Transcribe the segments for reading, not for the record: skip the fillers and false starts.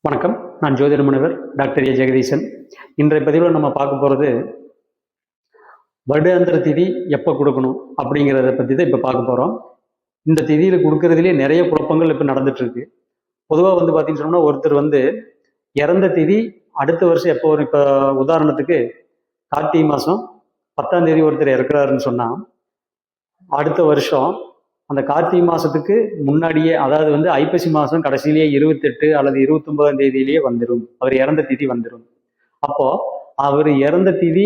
வணக்கம். நான் ஜோதிட முனைவர் டாக்டர் ஏ ஜெகதீசன். இன்றைய பதிவில் நம்ம பார்க்க போகிறது வருடாந்திர திதி எப்போ கொடுக்கணும் அப்படிங்கிறத பற்றி தான் இப்போ பார்க்க போகிறோம். இந்த திதியில் கொடுக்கறதுலேயே நிறைய குழப்பங்கள் இப்போ நடந்துட்டுருக்கு. பொதுவாக பார்த்தீங்கன்னு சொன்னால் ஒருத்தர் இறந்த திதி அடுத்த வருஷம் எப்போ வரும். இப்போ உதாரணத்துக்கு கார்த்திகை மாதம் 10ஆம் தேதி ஒருத்தர் இறக்குறாருன்னு சொன்னால் அடுத்த வருஷம் அந்த கார்த்திகை மாதத்துக்கு முன்னாடியே, அதாவது ஐப்பசி மாதம் கடைசியிலேயே 28 அல்லது 29ஆம் தேதியிலேயே வந்துடும். அவர் இறந்த திதி வந்துடும். அப்போ அவர் இறந்த திதி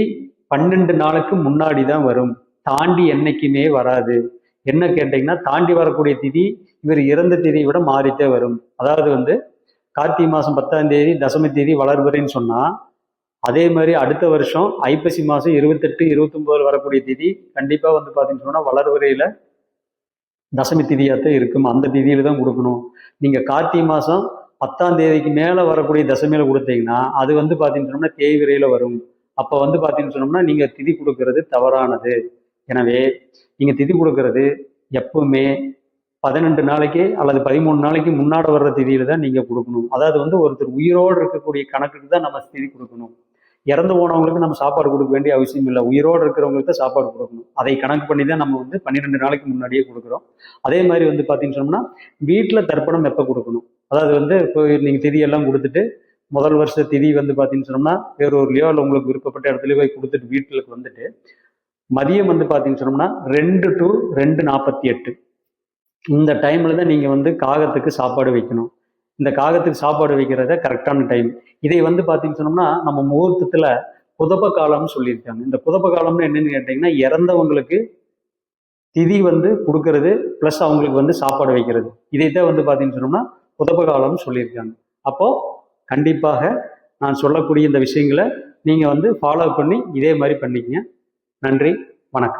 12 நாளுக்கு முன்னாடி தான் வரும், தாண்டி என்னைக்குமே வராது. என்ன கேட்டீங்கன்னா, தாண்டி வரக்கூடிய திதி இவர் இறந்த திதியை விட மாறிட்டே வரும். அதாவது கார்த்திகை மாதம் 10ஆம் தேதி தசமி தேதி வளர்வரைன்னு சொன்னா, அதே மாதிரி அடுத்த வருஷம் ஐப்பசி மாதம் 28, 29 வரக்கூடிய திதி கண்டிப்பா பார்த்தீங்கன்னு சொன்னா வளர்வரையில தசமி திதியாத்தான் இருக்கும். அந்த திதியில தான் கொடுக்கணும். நீங்க கார்த்திகை மாதம் 10ஆம் தேதிக்கு மேல வரக்கூடிய தசமியில கொடுத்தீங்கன்னா அது பார்த்தீங்கன்னா தேய்விரையில வரும். அப்போ பார்த்தீங்கன்னு சொன்னோம்னா நீங்க திதி கொடுக்கறது தவறானது. எனவே நீங்க திதி கொடுக்கறது எப்பவுமே 12 நாளைக்கு அல்லது 13 நாளைக்கு முன்னாடி வர்ற திதியில தான் நீங்க கொடுக்கணும். அதாவது ஒருத்தர் உயிரோடு இருக்கக்கூடிய கணக்குக்கு தான் நம்ம திதி கொடுக்கணும். இறந்து போனவங்களுக்கு நம்ம சாப்பாடு கொடுக்க வேண்டிய அவசியம் இல்லை. உயிரோடு இருக்கிறவங்களுக்கு தான் சாப்பாடு கொடுக்கணும். அதை கணக்கு பண்ணி தான் நம்ம 12 நாளைக்கு முன்னாடியே கொடுக்குறோம். அதே மாதிரி பார்த்தீங்கன்னு சொன்னோம்னா வீட்டில் தர்ப்பணம் எப்போ கொடுக்கணும். அதாவது இப்போ நீங்கள் திதியெல்லாம் கொடுத்துட்டு முதல் வருஷ திதி பார்த்தீங்கன்னு சொன்னோம்னா வேறொருலையோ இல்லை உங்களுக்கு விருப்பப்பட்ட இடத்துலையோ போய் கொடுத்துட்டு வீட்டுக்கு வந்துட்டு மதியம் பார்த்தீங்கன்னு சொன்னோம்னா 2 to 2:48 இந்த டைமில் தான் நீங்கள் காகத்துக்கு சாப்பாடு வைக்கணும். இந்த காகத்துக்கு சாப்பாடு வைக்கிறத கரெக்டான டைம். இதை பார்த்தீங்கன்னு சொன்னோம்னா நம்ம முகூர்த்தத்தில் புதப்ப காலம்னு சொல்லியிருக்காங்க. இந்த புதப்ப காலம்னு என்னன்னு கேட்டிங்கன்னா, இறந்தவங்களுக்கு திதி கொடுக்கறது ப்ளஸ் அவங்களுக்கு சாப்பாடு வைக்கிறது. இதைத்தான் பார்த்தீங்கன்னு சொன்னோம்னா புதப்ப காலம்னு சொல்லியிருக்காங்க. அப்போது கண்டிப்பாக நான் சொல்லக்கூடிய இந்த விஷயங்களை நீங்கள் ஃபாலோ பண்ணி இதே மாதிரி பண்ணிக்கங்க. நன்றி, வணக்கம்.